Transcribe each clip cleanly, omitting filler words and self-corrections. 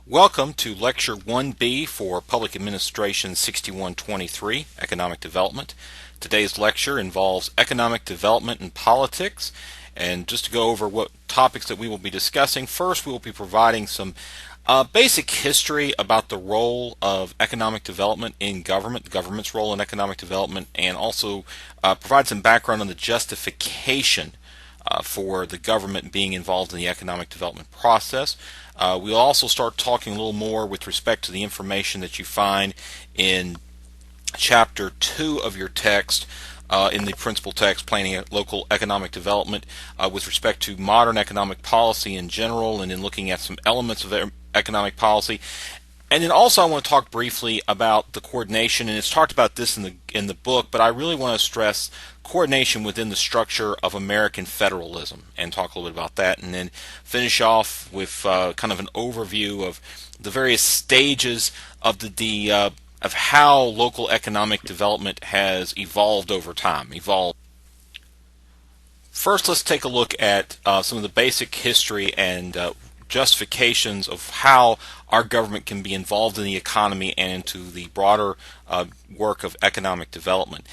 Welcome to Lecture 1B for Public Administration 6123, Economic Development. Today's lecture involves economic development and politics. And just to go over what topics that we will be discussing, first we will be providing some basic history about the role of economic development in government, the government's role in economic development, and also provide some background on the justification for the government being involved in the economic development process. We'll also start talking a little more with respect to the information that you find in Chapter 2 of your text, in the principal text, Planning Local Economic Development, with respect to modern economic policy in general, and in looking at some elements of economic policy. And then also I want to talk briefly about the coordination, and it's talked about this in the book, but I really want to stress coordination within the structure of American federalism and talk a little bit about that, and then finish off with kind of an overview of the various stages of of how local economic development has evolved over time. First, let's take a look at some of the basic history and justifications of how our government can be involved in the economy and into the broader work of economic development.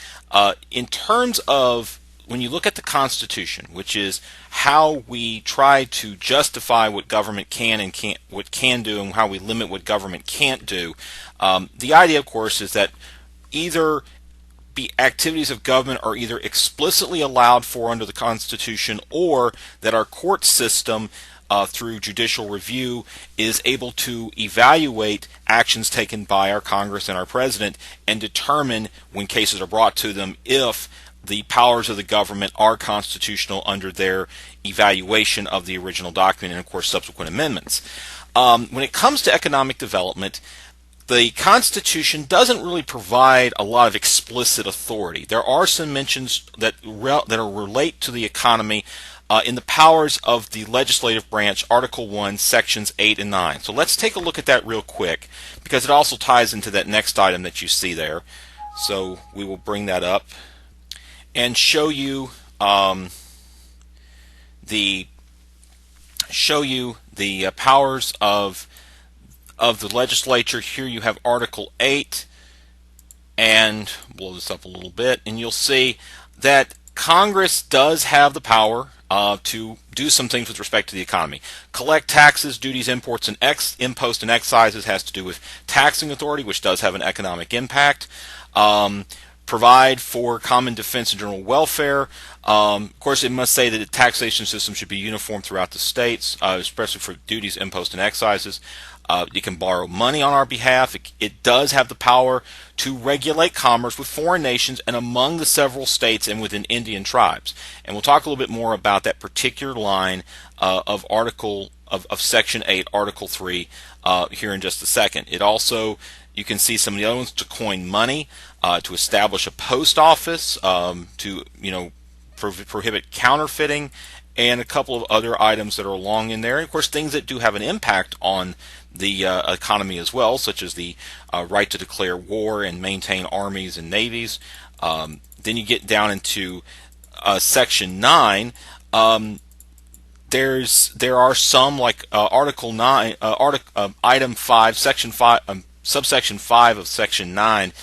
In terms of when you look at the Constitution, which is how we try to justify what government can and what can do, and how we limit what government can't do, the idea, of course, is that either activities of government are either explicitly allowed for under the Constitution, or that our court system through judicial review is able to evaluate actions taken by our Congress and our President and determine, when cases are brought to them, if the powers of the government are constitutional under their evaluation of the original document and, of course, subsequent amendments. When it comes to economic development, the Constitution doesn't really provide a lot of explicit authority. There are some mentions that relate to the economy in the powers of the legislative branch, Article 1, Sections 8 and 9. So let's take a look at that real quick, because it also ties into that next item that you see there. So we will bring that up and show you the powers of the legislature. Here you have Article 8, and blow this up a little bit, and you'll see that Congress does have the power to do some things with respect to the economy. Collect taxes, duties, imports, and impost and excises has to do with taxing authority, which does have an economic impact. Provide for common defense and general welfare. Of course, it must say that the taxation system should be uniform throughout the states, especially for duties, imposts, and excises. You can borrow money on our behalf. It does have the power to regulate commerce with foreign nations and among the several states and within Indian tribes. And we'll talk a little bit more about that particular line of Section 8, Article 3, here in just a second. It also, you can see some of the other ones: to coin money, to establish a post office, to prohibit counterfeiting, and a couple of other items that are along in there. And of course, things that do have an impact on the economy as well, such as the right to declare war and maintain armies and navies. Then you get down into Section 9. There are some, like Article 9, Item 5, Section 5, subsection 5 of Section 9.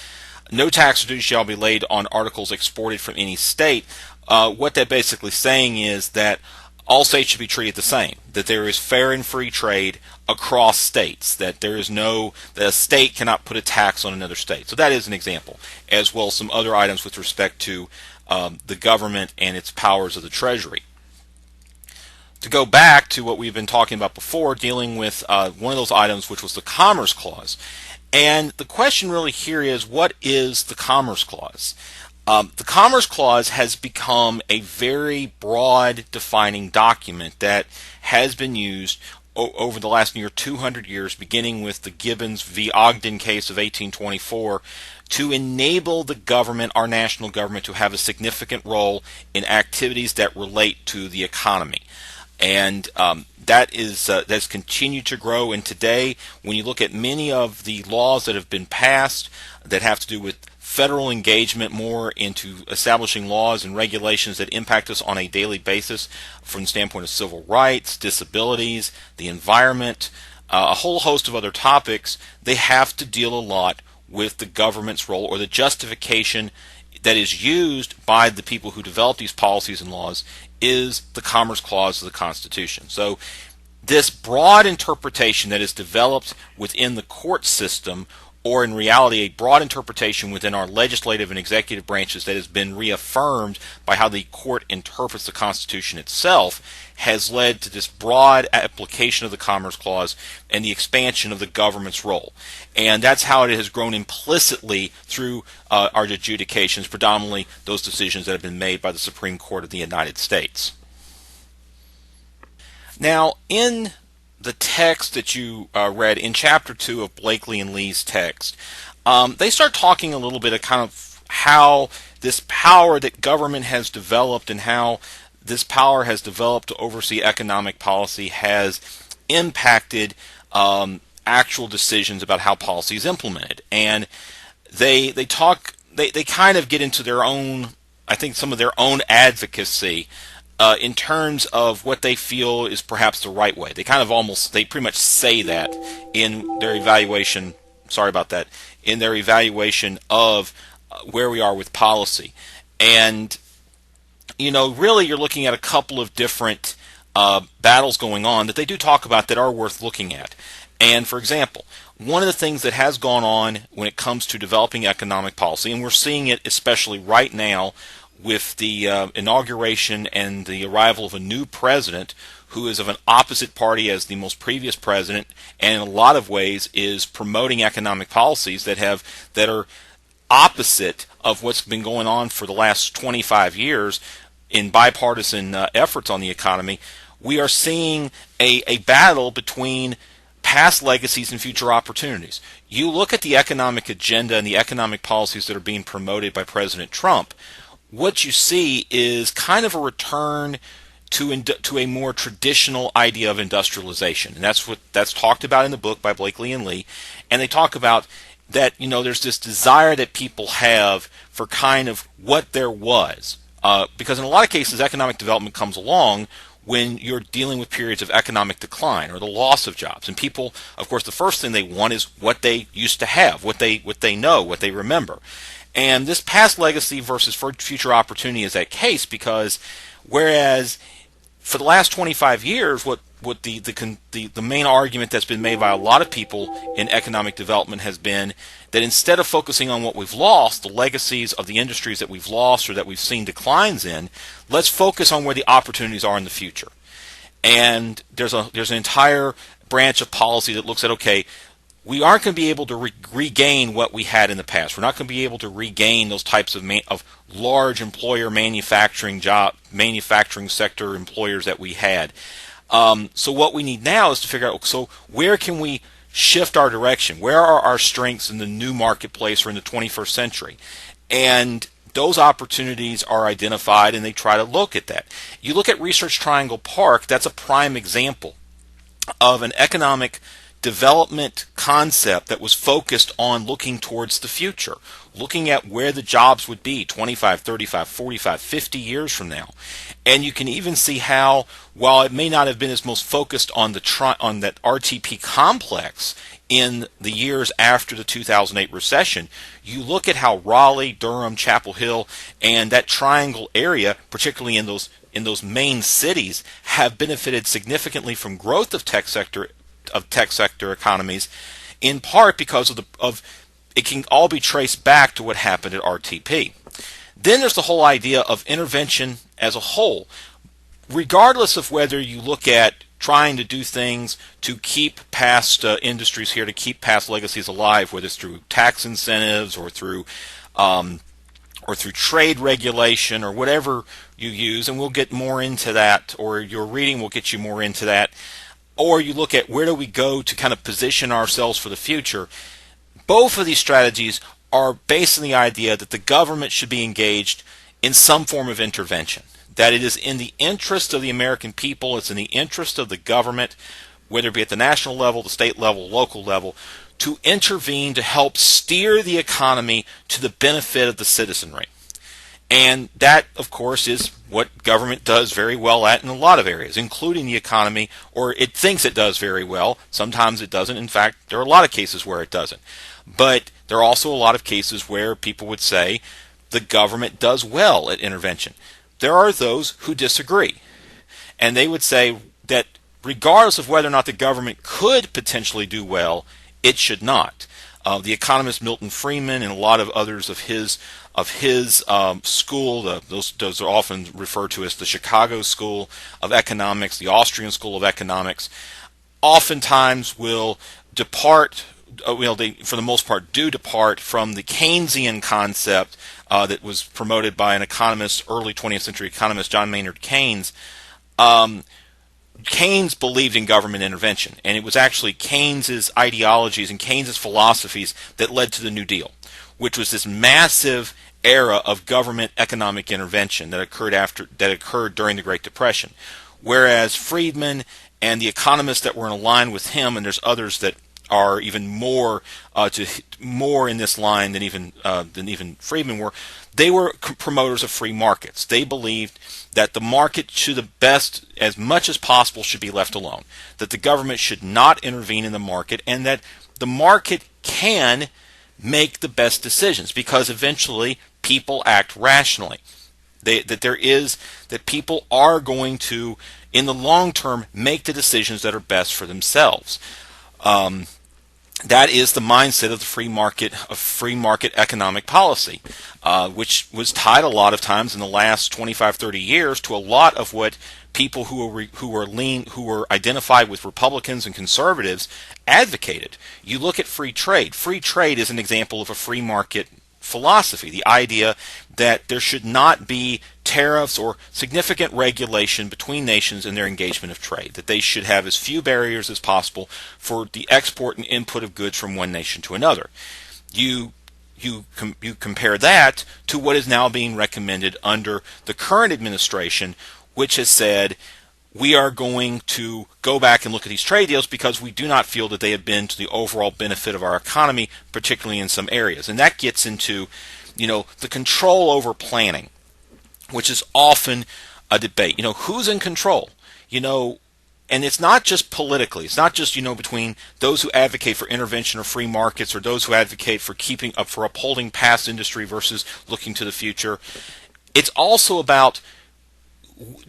No tax or duty shall be laid on articles exported from any state. What that basically saying is that all states should be treated the same, that there is fair and free trade across states, that a state cannot put a tax on another state. So that is an example, as well as some other items with respect to the government and its powers of the Treasury. To go back to what we've been talking about before, dealing with one of those items, which was the Commerce Clause. And the question really here is, what is the Commerce Clause? The Commerce Clause has become a very broad defining document that has been used over the last near 200 years, beginning with the Gibbons v. Ogden case of 1824, to enable the government, our national government, to have a significant role in activities that relate to the economy. And that's continued to grow. And today, when you look at many of the laws that have been passed that have to do with federal engagement more into establishing laws and regulations that impact us on a daily basis from the standpoint of civil rights, disabilities, the environment, a whole host of other topics, they have to deal a lot with the government's role or the justification that is used by the people who develop these policies and laws is the Commerce Clause of the Constitution. So this broad interpretation that is developed within the court system, or in reality a broad interpretation within our legislative and executive branches that has been reaffirmed by how the court interprets the Constitution itself, has led to this broad application of the Commerce Clause and the expansion of the government's role. And that's how it has grown implicitly through our adjudications, predominantly those decisions that have been made by the Supreme Court of the United States. Now, in the text that you read in Chapter 2 of Blakely and Lee's text, they start talking a little bit of kind of how this power that government has developed and how this power has developed to oversee economic policy has impacted actual decisions about how policy is implemented. And they kind of get into their own, I think, some of their own advocacy in terms of what they feel is perhaps the right way. They pretty much say that in their evaluation, in their evaluation of where we are with policy. And, really you're looking at a couple of different battles going on that they do talk about that are worth looking at. And, for example, one of the things that has gone on when it comes to developing economic policy, and we're seeing it especially right now with the inauguration and the arrival of a new president who is of an opposite party as the most previous president, and in a lot of ways is promoting economic policies that are opposite of what's been going on for the last 25 years in bipartisan efforts on the economy. We are seeing a battle between past legacies and future opportunities. You look at the economic agenda and the economic policies that are being promoted by President Trump, what you see is kind of a return to a more traditional idea of industrialization. And that's talked about in the book by Blakely and Lee. And they talk about that, there's this desire that people have for kind of what there was. Because in a lot of cases, economic development comes along when you're dealing with periods of economic decline or the loss of jobs. And people, of course, the first thing they want is what they used to have, what they know, what they remember. And this past legacy versus future opportunity is that case, because whereas for the last 25 years, what the main argument that's been made by a lot of people in economic development has been that instead of focusing on what we've lost, the legacies of the industries that we've lost or that we've seen declines in, let's focus on where the opportunities are in the future. And there's an entire branch of policy that looks at, okay, we aren't going to be able to regain what we had in the past. We're not going to be able to regain those types of large employer manufacturing sector employers that we had. So what we need now is to figure out, so where can we shift our direction? Where are our strengths in the new marketplace or in the 21st century? And those opportunities are identified, and they try to look at that. You look at Research Triangle Park, that's a prime example of an economic development concept that was focused on looking towards the future, looking at where the jobs would be 25, 35, 45, 50 years from now. And you can even see how, while it may not have been as most focused on that RTP complex in the years after the 2008 recession, you look at how Raleigh, Durham, Chapel Hill, and that triangle area, particularly in those main cities, have benefited significantly from growth of tech sector economies, in part because of it can all be traced back to what happened at RTP. Then there's the whole idea of intervention as a whole. Regardless of whether you look at trying to do things to keep past industries here, to keep past legacies alive, whether it's through tax incentives or through trade regulation or whatever you use, and we'll get more into that, or your reading will get you more into that, or you look at where do we go to kind of position ourselves for the future. Both of these strategies are based on the idea that the government should be engaged in some form of intervention, that it is in the interest of the American people, it's in the interest of the government, whether it be at the national level, the state level, local level, to intervene to help steer the economy to the benefit of the citizenry. And that, of course, is what government does very well at in a lot of areas, including the economy, or it thinks it does very well. Sometimes it doesn't. In fact, there are a lot of cases where it doesn't. But there are also a lot of cases where people would say the government does well at intervention. There are those who disagree. And they would say that regardless of whether or not the government could potentially do well, it should not. The economist Milton Friedman and a lot of others of his school, those are often referred to as the Chicago School of Economics, the Austrian School of Economics, oftentimes will depart, they for the most part do depart from the Keynesian concept that was promoted by an economist, early 20th century economist, John Maynard Keynes. Keynes believed in government intervention, and it was actually Keynes's ideologies and Keynes's philosophies that led to the New Deal, which was this massive era of government economic intervention that occurred during the Great Depression. Whereas Friedman and the economists that were in line with him, and there's others that are even more in this line than even Friedman were, they were promoters of free markets. They believed that the market, to the best, as much as possible, should be left alone. That the government should not intervene in the market, and that the market can make the best decisions because eventually people act rationally. That people are going to, in the long term, make the decisions that are best for themselves. That is the mindset of the free market economic policy, which was tied a lot of times in the last 25, 30 years to a lot of what people who were identified with Republicans and conservatives advocated. You look at free trade. Free trade is an example of a free market philosophy, the idea that there should not be tariffs or significant regulation between nations in their engagement of trade, that they should have as few barriers as possible for the export and input of goods from one nation to another. You compare that to what is now being recommended under the current administration, which has said we are going to go back and look at these trade deals because we do not feel that they have been to the overall benefit of our economy, particularly in some areas. And that gets into, the control over planning, which is often a debate. Who's in control? And it's not just politically. It's not just, between those who advocate for intervention or free markets or those who advocate for upholding past industry versus looking to the future. It's also about,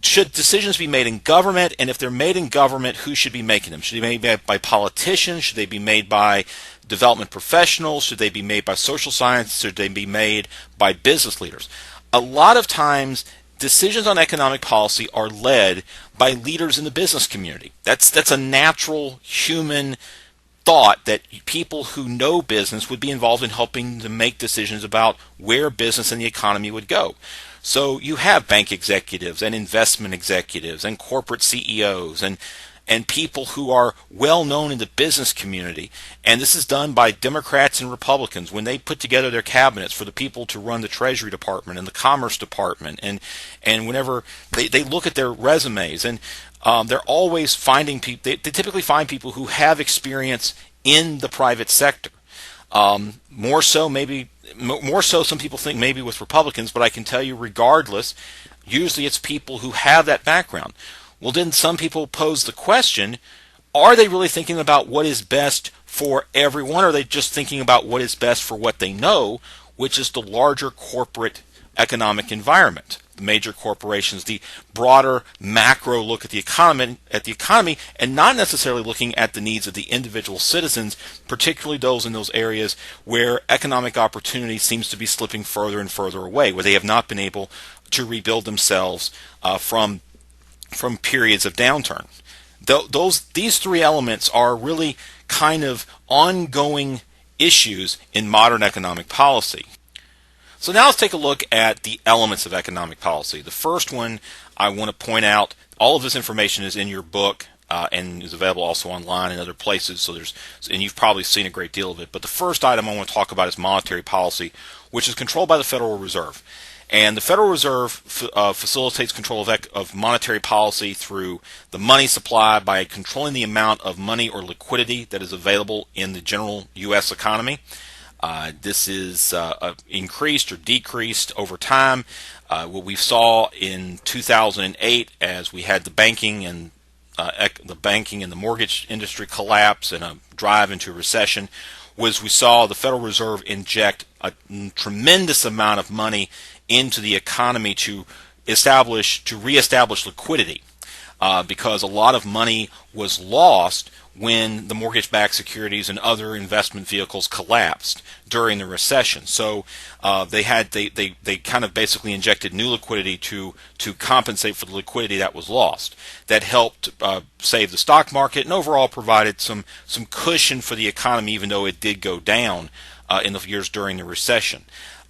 should decisions be made in government, and if they're made in government, who should be making them? Should they be made by politicians? Should they be made by development professionals? Should they be made by social science? Should they be made by business leaders? A lot of times, decisions on economic policy are led by leaders in the business community. That's a natural human thought that people who know business would be involved in helping to make decisions about where business and the economy would go. So you have bank executives and investment executives and corporate CEOs and people who are well known in the business community. And this is done by Democrats and Republicans when they put together their cabinets for the people to run the Treasury Department and the Commerce Department. And whenever they look at their resumes, and they're always finding people, they typically find people who have experience in the private sector. More so some people think maybe with Republicans, but I can tell you regardless, usually it's people who have that background. Well, then some people pose the question, are they really thinking about what is best for everyone, or are they just thinking about what is best for what they know, which is the larger corporate economic environment, the major corporations, the broader macro look at the economy, and not necessarily looking at the needs of the individual citizens, particularly those in those areas where economic opportunity seems to be slipping further and further away, where they have not been able to rebuild themselves from periods of downturn. These three elements are really kind of ongoing issues in modern economic policy. So now let's take a look at the elements of economic policy. The first one I want to point out, all of this information is in your book and is available also online and other places. And you've probably seen a great deal of it. But the first item I want to talk about is monetary policy, which is controlled by the Federal Reserve. And the Federal Reserve facilitates control of monetary policy through the money supply by controlling the amount of money or liquidity that is available in the general U.S. economy. This is increased or decreased over time. What we saw in 2008, as we had the banking and the mortgage industry collapse and a drive into a recession, was we saw the Federal Reserve inject a tremendous amount of money into the economy to reestablish liquidity, because a lot of money was lost when the mortgage-backed securities and other investment vehicles collapsed during the recession. So they kind of basically injected new liquidity to compensate for the liquidity that was lost. That helped save the stock market and overall provided some cushion for the economy, even though it did go down in the years during the recession.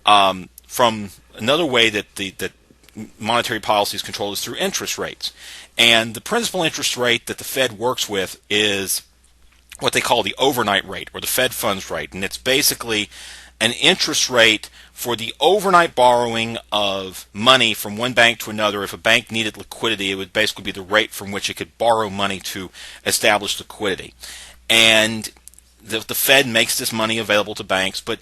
From another way that monetary policy is controlled is through interest rates. And the principal interest rate that the Fed works with is what they call the overnight rate, or the Fed funds rate. And it's basically an interest rate for the overnight borrowing of money from one bank to another. If a bank needed liquidity, it would basically be the rate from which it could borrow money to establish liquidity. And the Fed makes this money available to banks, but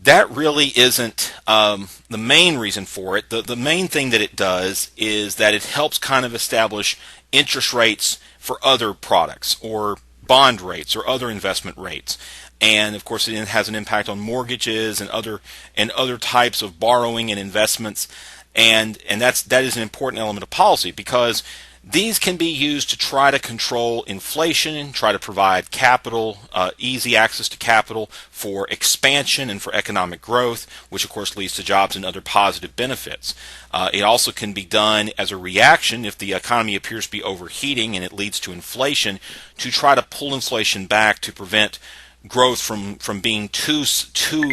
that really isn't the main reason for it. The main thing that it does is that it helps kind of establish interest rates for other products, or bond rates, or other investment rates. And of course, it has an impact on mortgages and other types of borrowing and investments. And that is an important element of policy, because these can be used to try to control inflation and try to provide capital, easy access to capital for expansion and for economic growth, which of course leads to jobs and other positive benefits. It also can be done as a reaction if the economy appears to be overheating and it leads to inflation, to try to pull inflation back to prevent growth from being too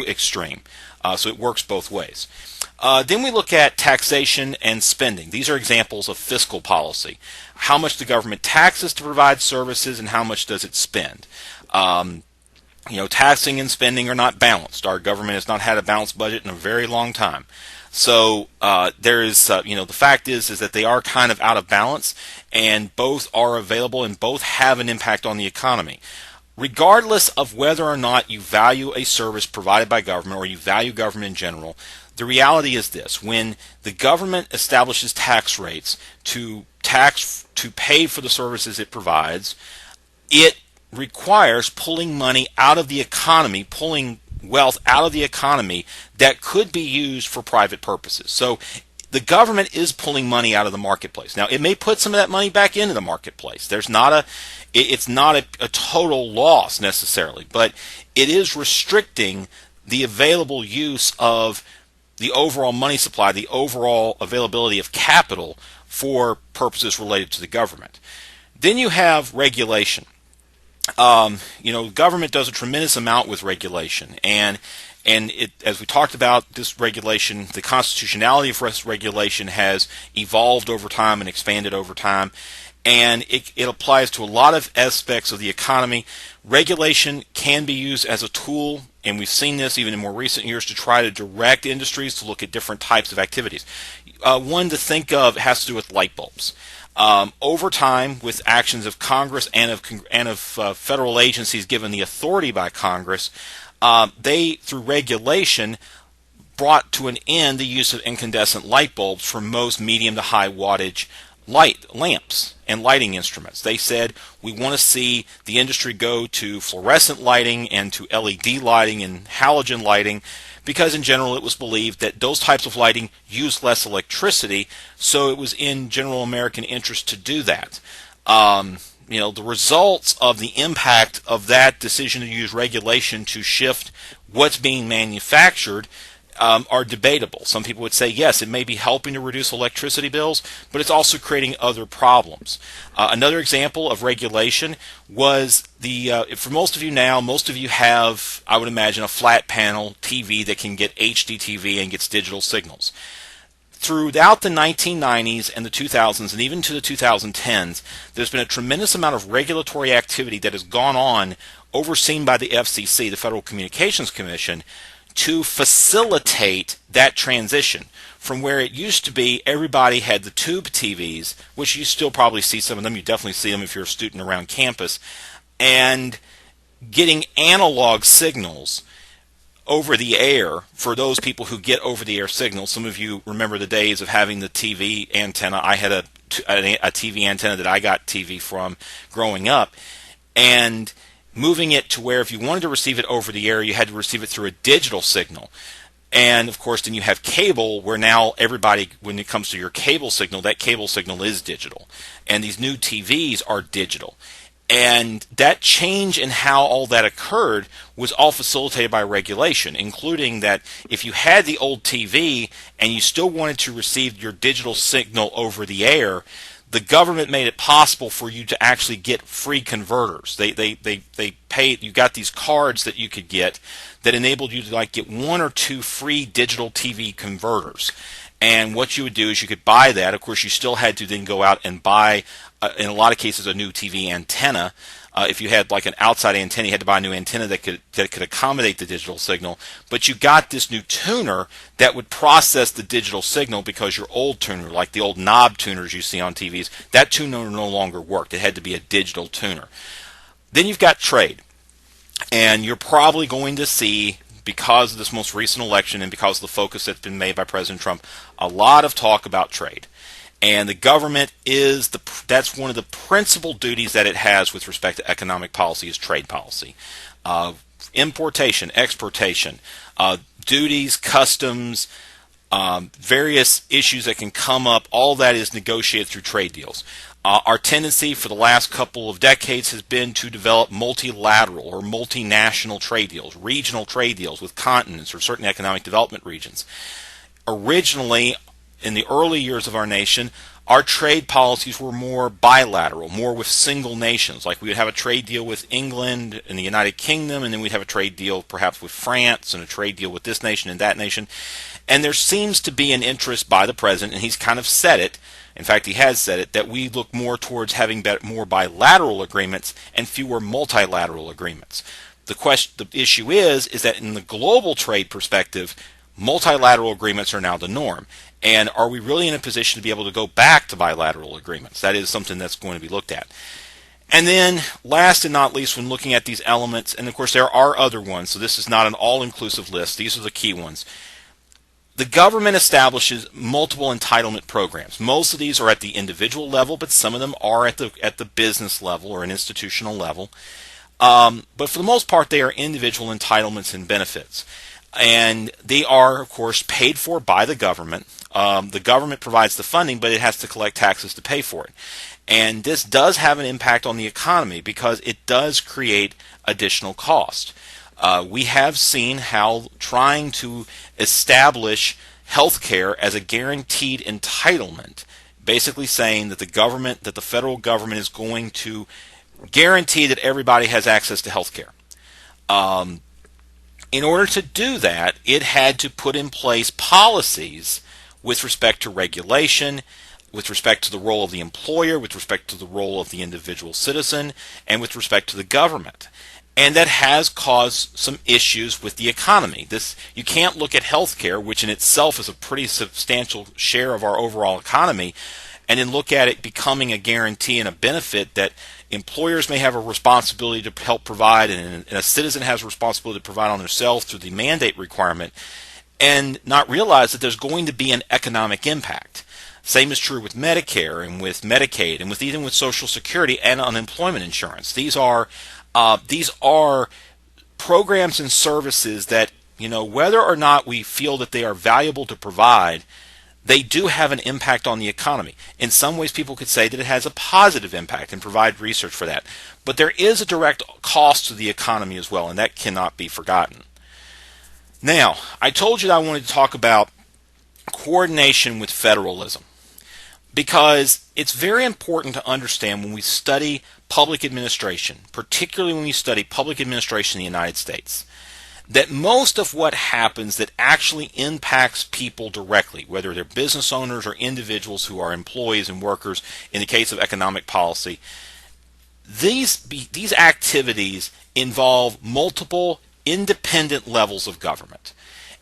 extreme. So it works both ways. Then we look at taxation and spending. These are examples of fiscal policy. How much the government taxes to provide services and how much does it spend. Taxing and spending are not balanced. Our government has not had a balanced budget in a very long time. So the fact is that they are kind of out of balance, and both are available and both have an impact on the economy. Regardless of whether or not you value a service provided by government or you value government in general, the reality is this: when the government establishes tax rates to pay for the services it provides, it requires pulling money out of the economy, pulling wealth out of the economy that could be used for private purposes. So the government is pulling money out of the marketplace. Now, it may put some of that money back into the marketplace. It's not a total loss necessarily, but it is restricting the available use of the overall money supply, the overall availability of capital for purposes related to the government. Then you have regulation. Government does a tremendous amount with regulation, and as we talked about, this regulation, the constitutionality of regulation has evolved over time and expanded over time, and it applies to a lot of aspects of the economy. Regulation can be used as a tool, and we've seen this even in more recent years, to try to direct industries to look at different types of activities. One to think of has to do with light bulbs. Over time, with actions of Congress and of federal agencies given the authority by Congress, they, through regulation, brought to an end the use of incandescent light bulbs for most medium to high wattage lamps and lighting instruments. They said, we want to see the industry go to fluorescent lighting and to LED lighting and halogen lighting, because in general it was believed that those types of lighting use less electricity, so it was in general American interest to do that. The results of the impact of that decision to use regulation to shift what's being manufactured are debatable. Some people would say, yes, it may be helping to reduce electricity bills, but it's also creating other problems. Another example of regulation was for most of you now, most of you have, I would imagine, a flat panel TV that can get HD TV and gets digital signals. Throughout the 1990s and the 2000s and even to the 2010s, there's been a tremendous amount of regulatory activity that has gone on, overseen by the FCC, the Federal Communications Commission, to facilitate that transition from where it used to be everybody had the tube TVs, which you still probably see some of them, you definitely see them if you're a student around campus, and getting analog signals over the air, for those people who get over the air signals, some of you remember the days of having the TV antenna. I had a TV antenna that I got TV from growing up, and moving it to where if you wanted to receive it over the air, you had to receive it through a digital signal. And of course, then you have cable, where now everybody, when it comes to your cable signal, that cable signal is digital. And these new TVs are digital. And that change in how all that occurred was all facilitated by regulation, including that if you had the old TV and you still wanted to receive your digital signal over the air, the government made it possible for you to actually get free converters. They paid. You got these cards that you could get that enabled you to get 1 or 2 free digital TV converters. And what you would do is you could buy that. Of course, you still had to then go out and buy, in a lot of cases, a new TV antenna. If you had an outside antenna, you had to buy a new antenna that could accommodate the digital signal. But you got this new tuner that would process the digital signal, because your old tuner, like the old knob tuners you see on TVs, that tuner no longer worked. It had to be a digital tuner. Then you've got trade. And you're probably going to see, because of this most recent election and because of the focus that's been made by President Trump, a lot of talk about trade. And the government that's one of the principal duties that it has with respect to economic policy is trade policy. Importation, exportation, duties, customs, various issues that can come up, all that is negotiated through trade deals. Our tendency for the last couple of decades has been to develop multilateral or multinational trade deals, regional trade deals with continents or certain economic development regions. Originally, in the early years of our nation, our trade policies were more bilateral, more with single nations. Like we would have a trade deal with England and the United Kingdom, and then we'd have a trade deal perhaps with France and a trade deal with this nation and that nation. And there seems to be an interest by the president, and he's kind of said it, in fact he has said it, that we look more towards having more bilateral agreements and fewer multilateral agreements. The issue is that in the global trade perspective, multilateral agreements are now the norm. And are we really in a position to be able to go back to bilateral agreements? That is something that's going to be looked at. And then, last and not least, when looking at these elements, and of course there are other ones, so this is not an all-inclusive list, these are the key ones. The government establishes multiple entitlement programs. Most of these are at the individual level, but some of them are at the business level or an institutional level. But for the most part, they are individual entitlements and benefits. And they are, of course, paid for by the government. The government provides the funding, but it has to collect taxes to pay for it. And this does have an impact on the economy because it does create additional cost. We have seen how trying to establish health care as a guaranteed entitlement, basically saying that the federal government is going to guarantee that everybody has access to health care. In order to do that, it had to put in place policies with respect to regulation, with respect to the role of the employer, with respect to the role of the individual citizen, and with respect to the government. And that has caused some issues with the economy. You can't look at healthcare, which in itself is a pretty substantial share of our overall economy, and then look at it becoming a guarantee and a benefit that employers may have a responsibility to help provide, and a citizen has a responsibility to provide on themselves through the mandate requirement, and not realize that there's going to be an economic impact. Same is true with Medicare and with Medicaid and even with Social Security and unemployment insurance. These are programs and services that, whether or not we feel that they are valuable to provide, they do have an impact on the economy. In some ways, people could say that it has a positive impact and provide research for that. But there is a direct cost to the economy as well, and that cannot be forgotten. Now, I told you that I wanted to talk about coordination with federalism, because it's very important to understand when we study public administration, particularly when we study public administration in the United States, that most of what happens that actually impacts people directly, whether they're business owners or individuals who are employees and workers in the case of economic policy, these activities involve multiple independent levels of government.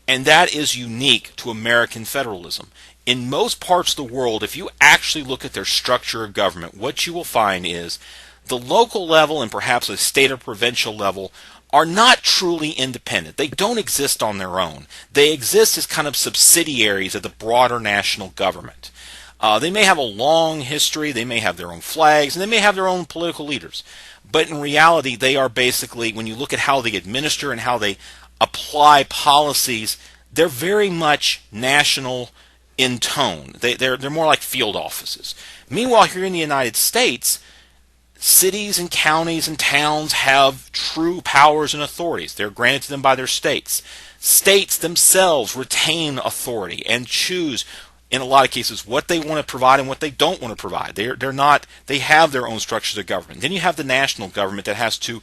And that is unique to American federalism. In most parts of the world, if you actually look at their structure of government, what you will find is the local level and perhaps a state or provincial level are not truly independent. They don't exist on their own. They exist as kind of subsidiaries of the broader national government. They may have a long history, they may have their own flags, and they may have their own political leaders. But in reality, they are basically, when you look at how they administer and how they apply policies, they're very much national in tone. They're more like field offices. Meanwhile, here in the United States, cities and counties and towns have true powers and authorities. They're granted to them by their states. States themselves retain authority and choose, in a lot of cases, what they want to provide and what they don't want to provide. They have their own structures of government. Then you have the national government that has to,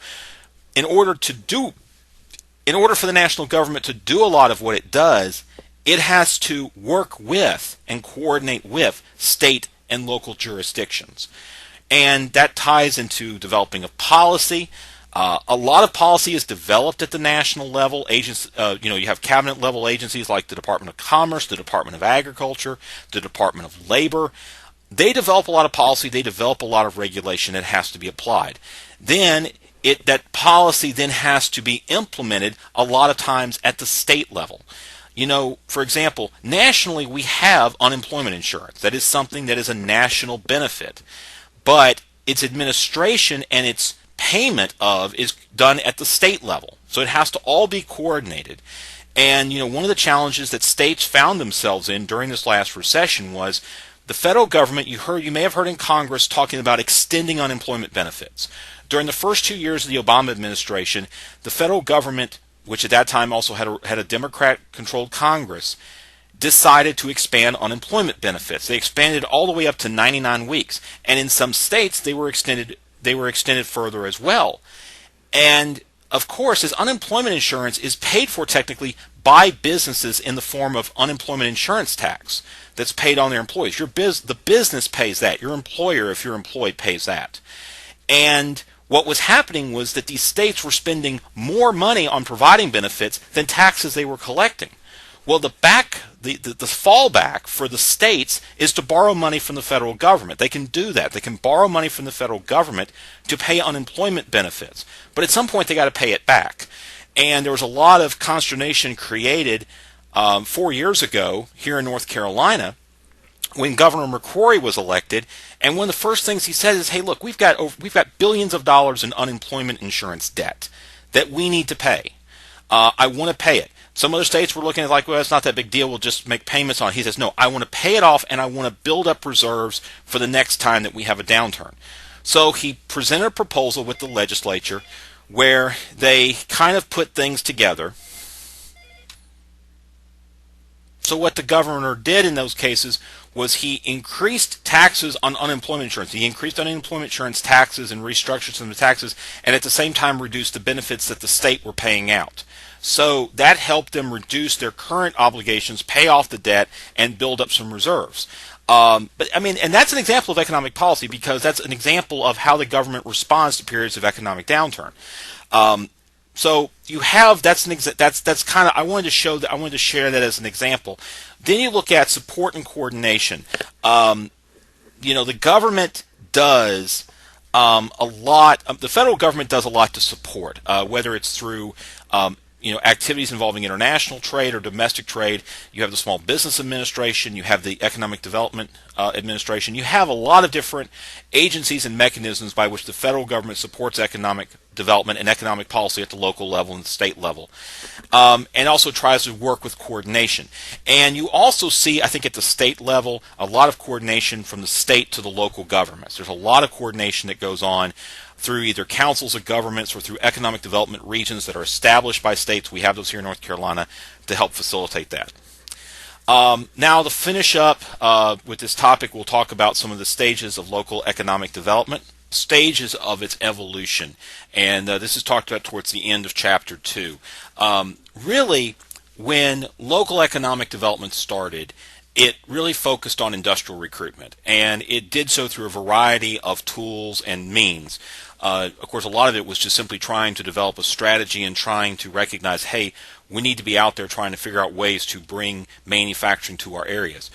in order for the national government to do a lot of what it does, it has to work with and coordinate with state and local jurisdictions. And that ties into developing of policy. A lot of policy is developed at the national level. You have cabinet level agencies like the Department of Commerce, the Department of Agriculture, the Department of Labor. They develop a lot of policy. They develop a lot of regulation that has to be applied. Then that policy then has to be implemented a lot of times at the state level. For example, nationally we have unemployment insurance. That is something that is a national benefit. But its administration and its payment of is done at the state level. So it has to all be coordinated. And one of the challenges that states found themselves in during this last recession was the federal government. You may have heard in Congress talking about extending unemployment benefits. During the first 2 years of the Obama administration, the federal government, which at that time also had a Democrat-controlled Congress, decided to expand unemployment benefits. They expanded all the way up to 99 weeks, and in some states they were extended further as well. And of course, as unemployment insurance is paid for technically by businesses in the form of unemployment insurance tax that's paid on their employees. The business pays that. Your employer, if you're employed, pays that. And what was happening was that these states were spending more money on providing benefits than taxes they were collecting. Well, the fallback for the states is to borrow money from the federal government. They can do that. They can borrow money from the federal government to pay unemployment benefits. But at some point, they got to pay it back. And there was a lot of consternation created 4 years ago here in North Carolina when Governor McCrory was elected. And one of the first things he said is, "Hey, look, we've got billions of dollars in unemployment insurance debt that we need to pay. I want to pay it." Some other states were looking at it like, well, it's not that big deal. We'll just make payments on it. He says, no, I want to pay it off, and I want to build up reserves for the next time that we have a downturn. So he presented a proposal with the legislature where they kind of put things together. So what the governor did in those cases was he increased taxes on unemployment insurance. He increased unemployment insurance taxes and restructured some of the taxes, and at the same time reduced the benefits that the state were paying out. So that helped them reduce their current obligations, pay off the debt, and build up some reserves. And that's an example of economic policy because that's an example of how the government responds to periods of economic downturn. So you have that's kind of I wanted to share that as an example. Then you look at support and coordination. The government does a lot. The federal government does a lot to support, whether it's through activities involving international trade or domestic trade. You have the Small Business Administration. You have the Economic Development Administration. You have a lot of different agencies and mechanisms by which the federal government supports economic development and economic policy at the local level and the state level, and also tries to work with coordination. And you also see, I think at the state level, a lot of coordination from the state to the local governments. There's a lot of coordination that goes on through either councils of governments or through economic development regions that are established by states. We have those here in North Carolina to help facilitate that. Now to finish up with this topic, we'll talk about some of the stages of local economic development, stages of its evolution. And this is talked about towards the end of Chapter 2. Really, when local economic development started, it really focused on industrial recruitment, and it did so through a variety of tools and means. Of course, a lot of it was just simply trying to develop a strategy and trying to recognize, hey, we need to be out there trying to figure out ways to bring manufacturing to our areas.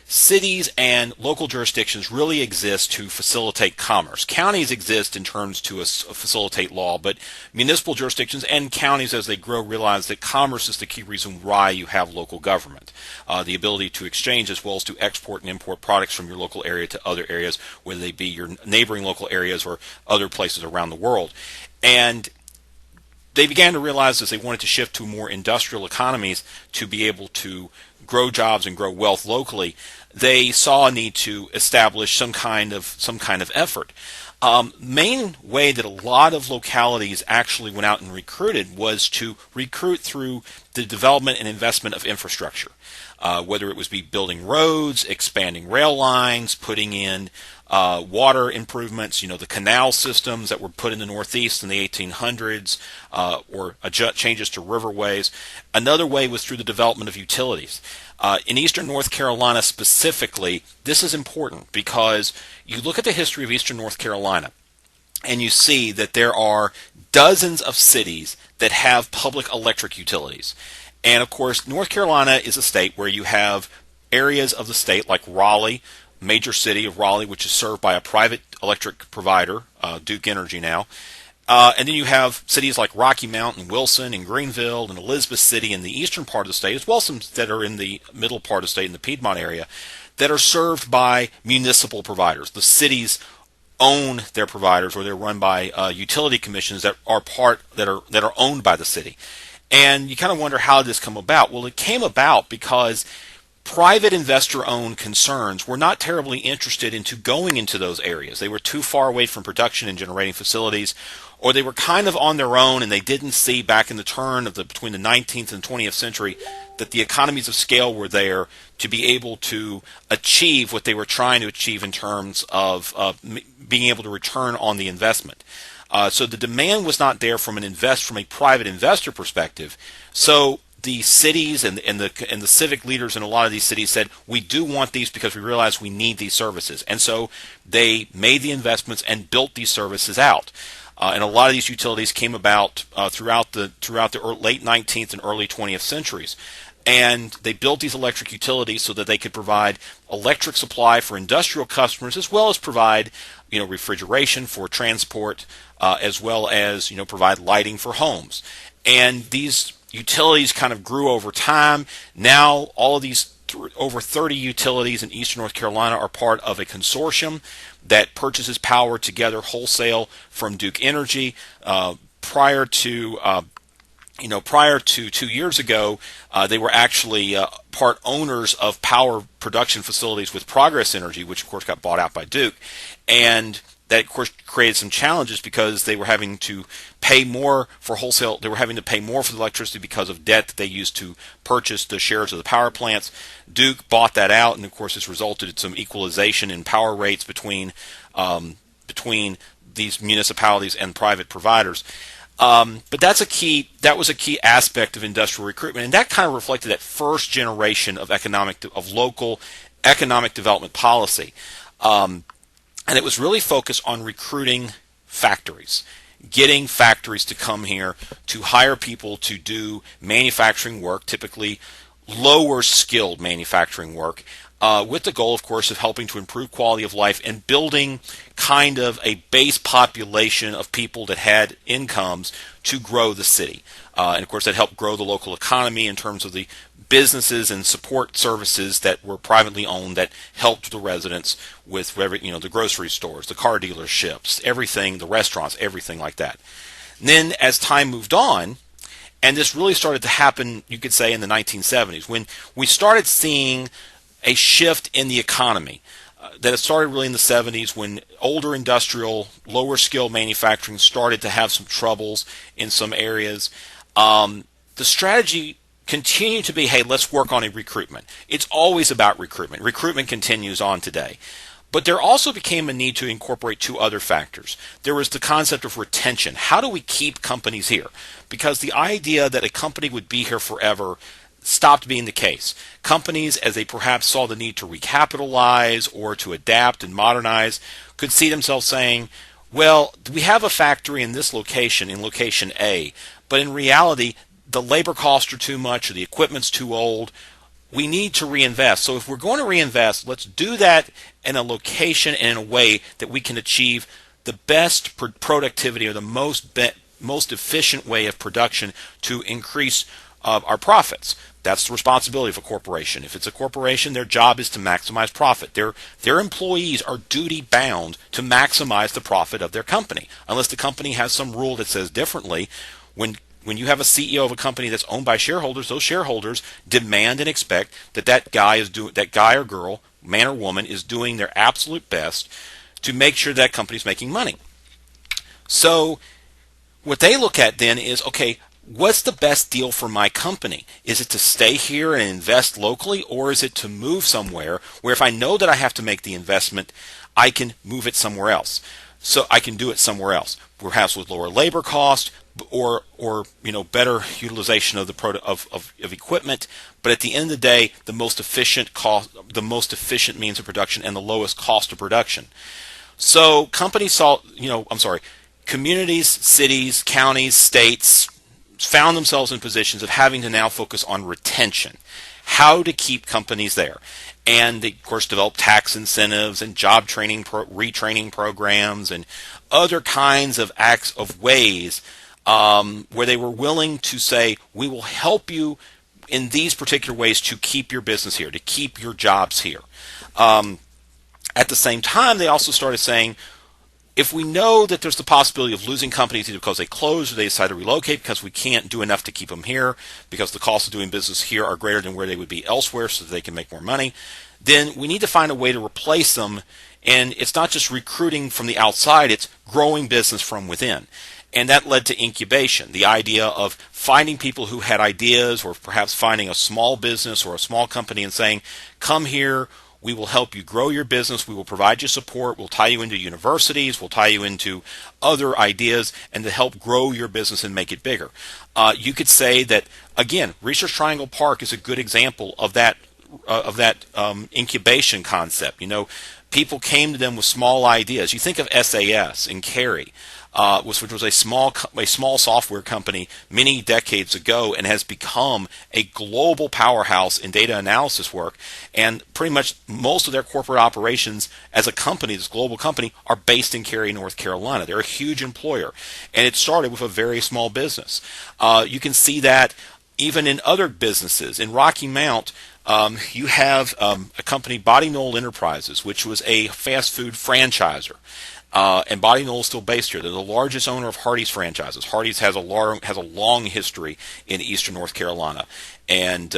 Cities and local jurisdictions really exist to facilitate commerce. Counties exist in terms to facilitate law, but municipal jurisdictions and counties as they grow realize that commerce is the key reason why you have local government. The ability to exchange as well as to export and import products from your local area to other areas, whether they be your neighboring local areas or other places around the world. And they began to realize as they wanted to shift to more industrial economies to be able to grow jobs and grow wealth locally, they saw a need to establish some kind of effort. Main way that a lot of localities actually went out and recruited was to recruit through the development and investment of infrastructure. Whether it was building roads, expanding rail lines, putting in water improvements, the canal systems that were put in the Northeast in the 1800s, or changes to riverways. Another way was through the development of utilities. In eastern North Carolina specifically, this is important because you look at the history of eastern North Carolina and you see that there are dozens of cities that have public electric utilities. And of course, North Carolina is a state where you have areas of the state like Raleigh, major city of Raleigh, which is served by a private electric provider, Duke Energy now. And then you have cities like Rocky Mount and Wilson and Greenville and Elizabeth City in the eastern part of the state, as well as some that are in the middle part of the state in the Piedmont area, that are served by municipal providers. The cities own their providers, or they're run by utility commissions that are owned by the city. And you kind of wonder, how did this come about? Well, it came about because private investor-owned concerns were not terribly interested into going into those areas. They were too far away from production and generating facilities, or they were kind of on their own, and they didn't see back in the turn of between the 19th and 20th century that the economies of scale were there to be able to achieve what they were trying to achieve in terms of being able to return on the investment. So the demand was not there from a private investor perspective. So the cities and the civic leaders in a lot of these cities said, we do want these because we realize we need these services. And so they made the investments and built these services out. And a lot of these utilities came about throughout the late 19th and early 20th centuries. And they built these electric utilities so that they could provide electric supply for industrial customers, as well as provide refrigeration for transport, as well as provide lighting for homes. And these utilities kind of grew over time. Now all of these over 30 utilities in eastern North Carolina are part of a consortium that purchases power together wholesale from Duke Energy. Prior to 2 years ago, they were actually part owners of power production facilities with Progress Energy, which of course got bought out by Duke. And that of course created some challenges because they were having to pay more for wholesale. They were having to pay more for the electricity because of debt that they used to purchase the shares of the power plants. Duke bought that out, and of course this resulted in some equalization in power rates between these municipalities and private providers. But that was a key aspect of industrial recruitment, and that kind of reflected that first generation of local economic development policy. And it was really focused on recruiting factories, getting factories to come here to hire people to do manufacturing work, typically lower skilled manufacturing work, with the goal, of course, of helping to improve quality of life and building kind of a base population of people that had incomes to grow the city. And of course, that helped grow the local economy in terms of the businesses and support services that were privately owned that helped the residents with the grocery stores, the car dealerships, everything, the restaurants, everything like that. And then as time moved on, and this really started to happen, you could say, in the 1970s, when we started seeing a shift in the economy. That it started really in the 70s when older industrial, lower skill manufacturing started to have some troubles in some areas. The strategy continued to be, hey, let's work on a recruitment. It's always about recruitment. Recruitment continues on today. But there also became a need to incorporate two other factors. There was the concept of retention. How do we keep companies here? Because the idea that a company would be here forever stopped being the case. Companies, as they perhaps saw the need to recapitalize or to adapt and modernize, could see themselves saying, well, we have a factory in this location, in location A, but in reality, the labor costs are too much or the equipment's too old. We need to reinvest. So if we're going to reinvest, let's do that in a location and in a way that we can achieve the best productivity or the most efficient way of production to increase our profits. That's the responsibility of a corporation. If it's a corporation, their job is to maximize profit. Their employees are duty bound to maximize the profit of their company, unless the company has some rule that says differently. When you have a CEO of a company that's owned by shareholders, those shareholders demand and expect that guy or girl, man or woman, is doing their absolute best to make sure that company's making money. So what they look at then is, okay, what's the best deal for my company? Is it to stay here and invest locally, or is it to move somewhere where if I know that I have to make the investment, I can move it somewhere else? So I can do it somewhere else, perhaps with lower labor cost or better utilization of of equipment. But at the end of the day, the most efficient means of production and the lowest cost of production. So communities, cities, counties, states found themselves in positions of having to now focus on retention, how to keep companies there. And they, of course, developed tax incentives and job training, retraining programs, and other kinds of ways where they were willing to say, we will help you in these particular ways to keep your business here, to keep your jobs here. At the same time, they also started saying, if we know that there's the possibility of losing companies either because they close or they decide to relocate because we can't do enough to keep them here, because the costs of doing business here are greater than where they would be elsewhere so that they can make more money, then we need to find a way to replace them. And it's not just recruiting from the outside, it's growing business from within. And that led to incubation, the idea of finding people who had ideas, or perhaps finding a small business or a small company and saying, come here, we will help you grow your business. We will provide you support. We'll tie you into universities. We'll tie you into other ideas and to help grow your business and make it bigger. You could say that, again, Research Triangle Park is a good example of that incubation concept. People came to them with small ideas. You think of SAS in Cary, which was a small software company many decades ago and has become a global powerhouse in data analysis work. And pretty much most of their corporate operations as a company, this global company, are based in Cary, North Carolina. They're a huge employer. And it started with a very small business. You can see that even in other businesses. In Rocky Mount, you have a company, Body Knoll Enterprises, which was a fast food franchisor. And Body Knoll is still based here. They're the largest owner of Hardee's franchises. Hardee's has a long history in eastern North Carolina. And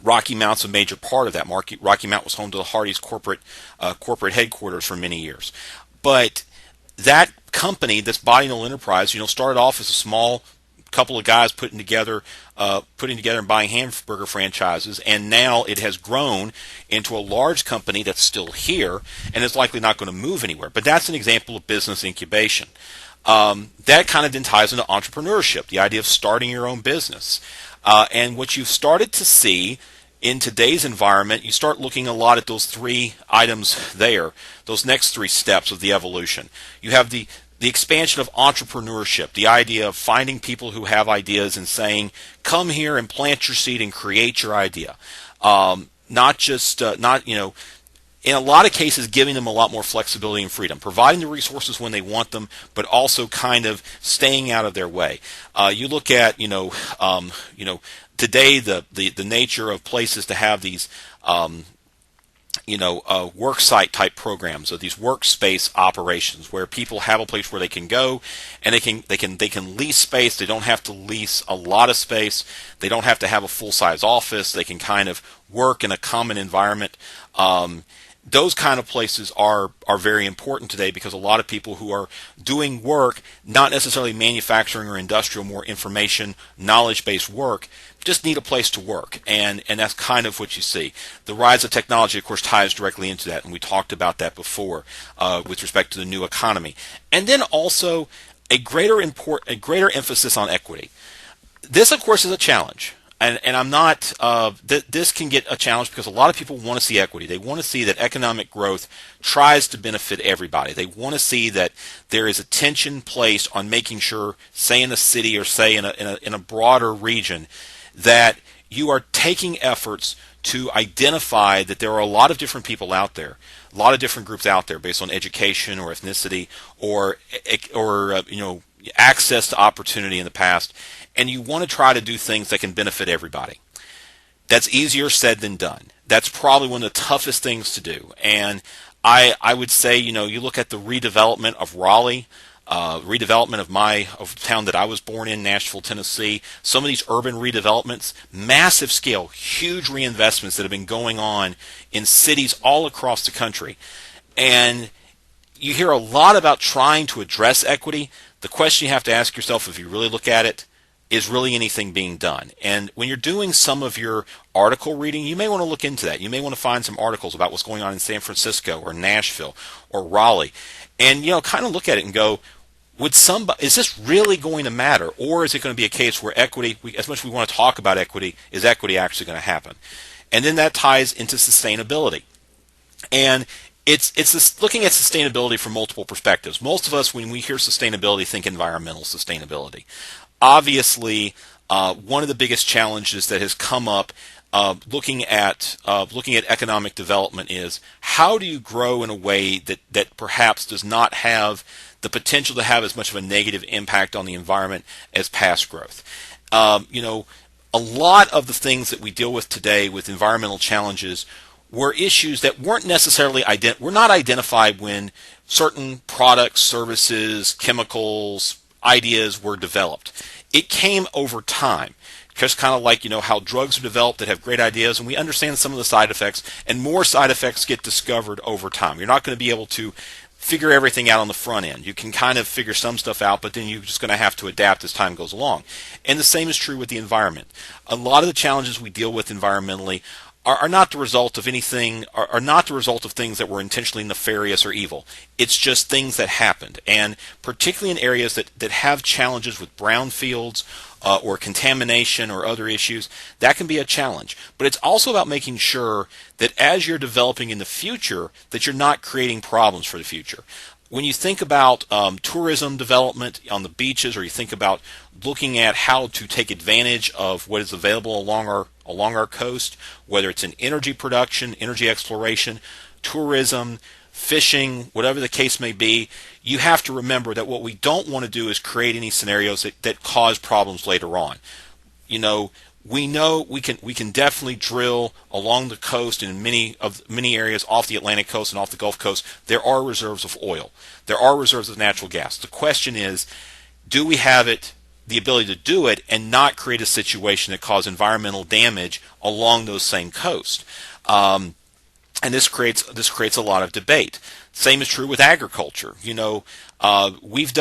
Rocky Mount's a major part of that. Rocky Mount was home to the Hardee's corporate headquarters for many years. But that company, this Body Knoll Enterprise, started off as a small couple of guys putting together and buying hamburger franchises, and now it has grown into a large company that's still here and is likely not going to move anywhere. But that's an example of business incubation. That kind of then ties into entrepreneurship, the idea of starting your own business. And what you've started to see in today's environment, you start looking a lot at those three items there, those next three steps of the evolution. You have the expansion of entrepreneurship, the idea of finding people who have ideas and saying, come here and plant your seed and create your idea. In a lot of cases, giving them a lot more flexibility and freedom, providing the resources when they want them, but also kind of staying out of their way. You look at, today the nature of places to have these, work site type programs, or these workspace operations where people have a place where they can go and they can lease space. They don't have to lease a lot of space. They don't have to have a full size office. They can kind of work in a common environment. Those kind of places are very important today because a lot of people who are doing work, not necessarily manufacturing or industrial, more information, knowledge-based work, just need a place to work. And that's kind of what you see. The rise of technology, of course, ties directly into that, and we talked about that before with respect to the new economy. And then also a greater emphasis on equity. This, of course, is a challenge. and I'm not. This can get a challenge because a lot of people want to see equity. They want to see that economic growth tries to benefit everybody. They want to see that there is attention placed on making sure, say in a city or say in a broader region, that you are taking efforts to identify that there are a lot of different people out there, a lot of different groups out there based on education or ethnicity or access to opportunity in the past, and you want to try to do things that can benefit everybody. That's easier said than done. That's probably one of the toughest things to do. And I would say, you look at the redevelopment of Raleigh, redevelopment of the town that I was born in, Nashville, Tennessee. Some of these urban redevelopments, massive scale, huge reinvestments that have been going on in cities all across the country. And you hear a lot about trying to address equity. The question you have to ask yourself, if you really look at it, is really anything being done? And when you're doing some of your article reading, you may want to look into that. You may want to find some articles about what's going on in San Francisco or Nashville or Raleigh, and kind of look at it and go, is this really going to matter, or is it going to be a case where equity, as much as we want to talk about equity, is equity actually going to happen? And then that ties into sustainability, and it's looking at sustainability from multiple perspectives. Most of us, when we hear sustainability, think environmental sustainability. Obviously, one of the biggest challenges that has come up looking at economic development is, how do you grow in a way that perhaps does not have the potential to have as much of a negative impact on the environment as past growth. A lot of the things that we deal with today with environmental challenges were issues that weren't necessarily were not identified when certain products, services, chemicals, ideas were developed. It came over time. Just kind of like, how drugs are developed that have great ideas, and we understand some of the side effects, and more side effects get discovered over time. You're not going to be able to figure everything out on the front end. You can kind of figure some stuff out, but then you're just going to have to adapt as time goes along. And the same is true with the environment. A lot of the challenges we deal with environmentally are not the result of anything, are not the result of things that were intentionally nefarious or evil. It's just things that happened. And particularly in areas that have challenges with brownfields or contamination or other issues, that can be a challenge. But it's also about making sure that as you're developing in the future, that you're not creating problems for the future. When you think about tourism development on the beaches, or you think about looking at how to take advantage of what is available along our coast, whether it's in energy production, energy exploration, tourism, fishing, whatever the case may be, you have to remember that what we don't want to do is create any scenarios that cause problems later on. We know we can definitely drill along the coast, and in many areas off the Atlantic coast and off the Gulf Coast, there are reserves of oil. There are reserves of natural gas. The question is, do we have the ability to do it and not create a situation that causes environmental damage along those same coasts? And this creates a lot of debate. Same is true with agriculture. We've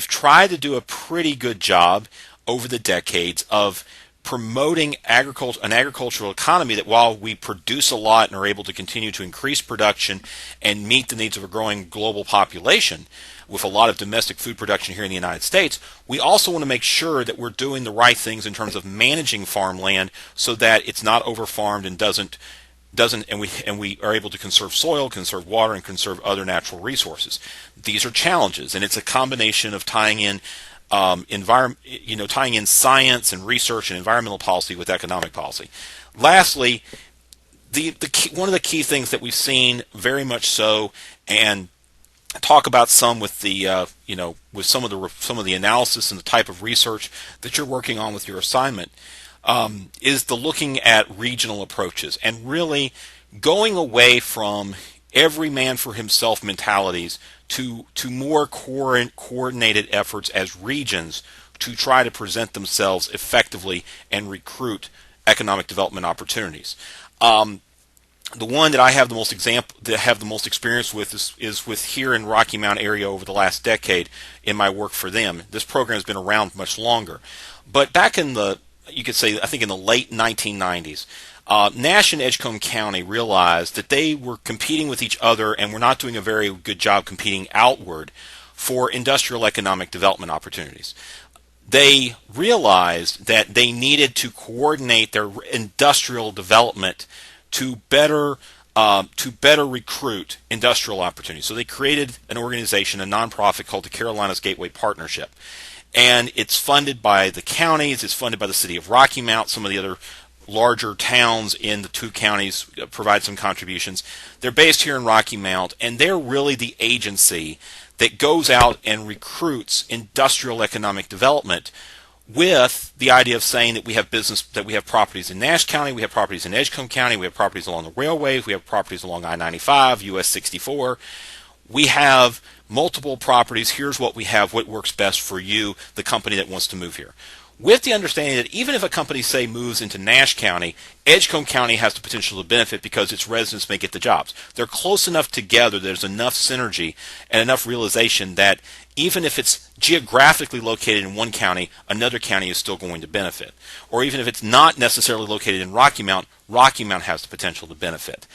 tried to do a pretty good job over the decades of promoting an agricultural economy that, while we produce a lot and are able to continue to increase production and meet the needs of a growing global population with a lot of domestic food production here in the United States, we also want to make sure that we're doing the right things in terms of managing farmland so that it's not overfarmed and and we are able to conserve soil, conserve water, and conserve other natural resources. These are challenges, and it's a combination of tying in tying in science and research and environmental policy with economic policy. Lastly, one of the key things that we've seen very much so, and talk about some with with some of the analysis and the type of research that you're working on with your assignment, is the looking at regional approaches and really going away from every man for himself mentalities to more coordinated efforts as regions to try to present themselves effectively and recruit economic development opportunities. The one that I have the most experience with is with here in Rocky Mount area over the last decade in my work for them. This program has been around much longer, but back in the late 1990s, Nash and Edgecombe County realized that they were competing with each other and were not doing a very good job competing outward for industrial economic development opportunities. they realized that they needed to coordinate their industrial development to better recruit industrial opportunities. So they created an organization, a nonprofit called the Carolinas Gateway Partnership. And it's funded by the counties, it's funded by the city of Rocky Mount, some of the other larger towns in the two counties provide some contributions. They're based here in Rocky Mount, and they're really the agency that goes out and recruits industrial economic development with the idea of saying that we have properties in Nash County, we have properties in Edgecombe County, we have properties along the railways, we have properties along I-95, US 64. We have multiple properties. Here's what we have, what works best for you, the company that wants to move here. With the understanding that even if a company, say, moves into Nash County, Edgecombe County has the potential to benefit because its residents may get the jobs. They're close enough together, there's enough synergy and enough realization that even if it's geographically located in one county, another county is still going to benefit. Or even if it's not necessarily located in Rocky Mount has the potential to benefit.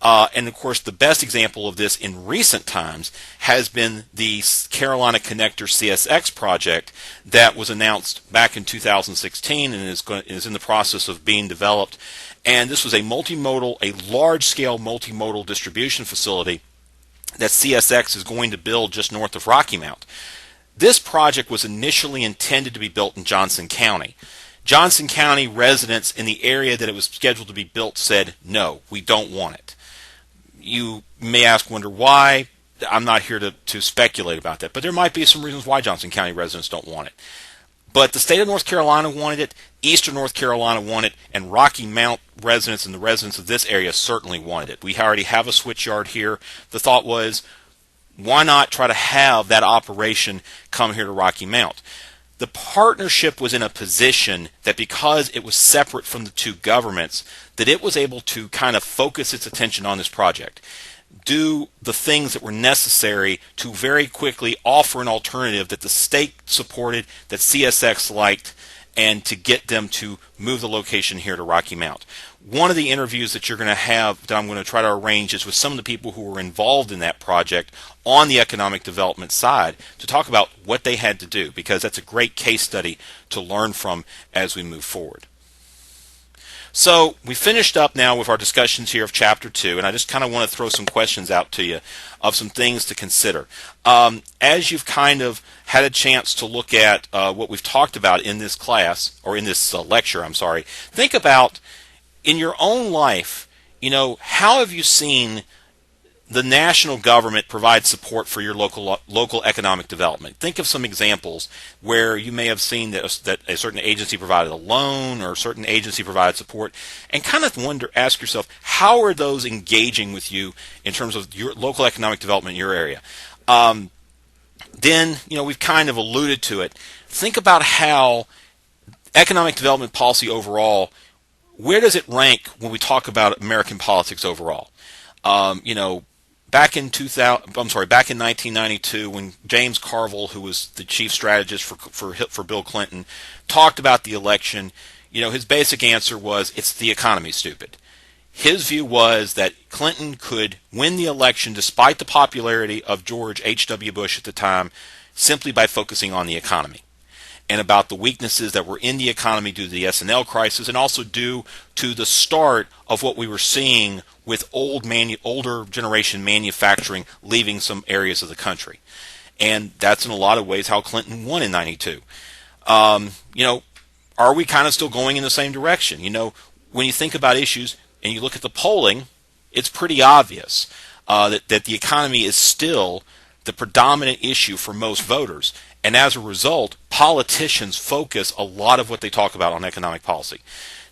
And of course, the best example of this in recent times has been the Carolina Connector CSX project that was announced back in 2016 and is in the process of being developed. And this was a large-scale multimodal distribution facility that CSX is going to build just north of Rocky Mount. This project was initially intended to be built in Johnson County. Johnson County residents in the area that it was scheduled to be built said, no, we don't want it. You may wonder why. I'm not here to speculate about that, but there might be some reasons why Johnson County residents don't want it. But the state of North Carolina wanted it, eastern North Carolina wanted it, and Rocky Mount residents and the residents of this area certainly wanted it. We already have a switch yard here. The thought was, why not try to have that operation come here to Rocky Mount? The partnership was in a position that because it was separate from the two governments, that it was able to kind of focus its attention on this project, do the things that were necessary to very quickly offer an alternative that the state supported, that CSX liked, and to get them to move the location here to Rocky Mount. One of the interviews that you're going to have, that I'm going to try to arrange, is with some of the people who were involved in that project on the economic development side to talk about what they had to do, because that's a great case study to learn from as we move forward. So we finished up now with our discussions here of Chapter 2, and I just kind of want to throw some questions out to you of some things to consider. As you've kind of had a chance to look at what we've talked about in this class, or in this lecture, think about in your own life, how have you seen the national government provide support for your local economic development? Think of some examples where you may have seen that a certain agency provided a loan or a certain agency provided support, and kind of ask yourself, how are those engaging with you in terms of your local economic development in your area? Then, we've kind of alluded to it. Think about how economic development policy overall, where does it rank when we talk about American politics overall? Back in 1992, when James Carville, who was the chief strategist for Bill Clinton, talked about the election, his basic answer was, it's the economy, stupid. His view was that Clinton could win the election despite the popularity of George H.W. Bush at the time simply by focusing on the economy and about the weaknesses that were in the economy due to the S&L crisis, and also due to the start of what we were seeing with older generation manufacturing leaving some areas of the country. And that's in a lot of ways how Clinton won in 92. Are we kind of still going in the same direction? When you think about issues and you look at the polling, it's pretty obvious that the economy is still the predominant issue for most voters. And as a result, politicians focus a lot of what they talk about on economic policy.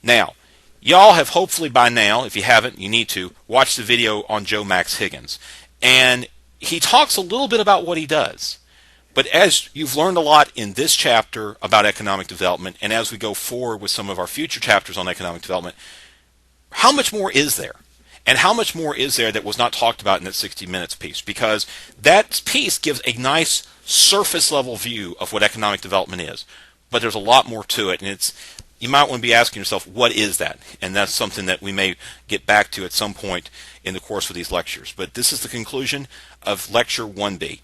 Now, y'all have hopefully by now, if you haven't, you need to, watch the video on Joe Max Higgins. And he talks a little bit about what he does. But as you've learned a lot in this chapter about economic development, and as we go forward with some of our future chapters on economic development, how much more is there? And how much more is there that was not talked about in that 60 Minutes piece? Because that piece gives a nice surface level view of what economic development is. But there's a lot more to it, and you might want to be asking yourself, what is that? And that's something that we may get back to at some point in the course of these lectures. But this is the conclusion of Lecture 1B.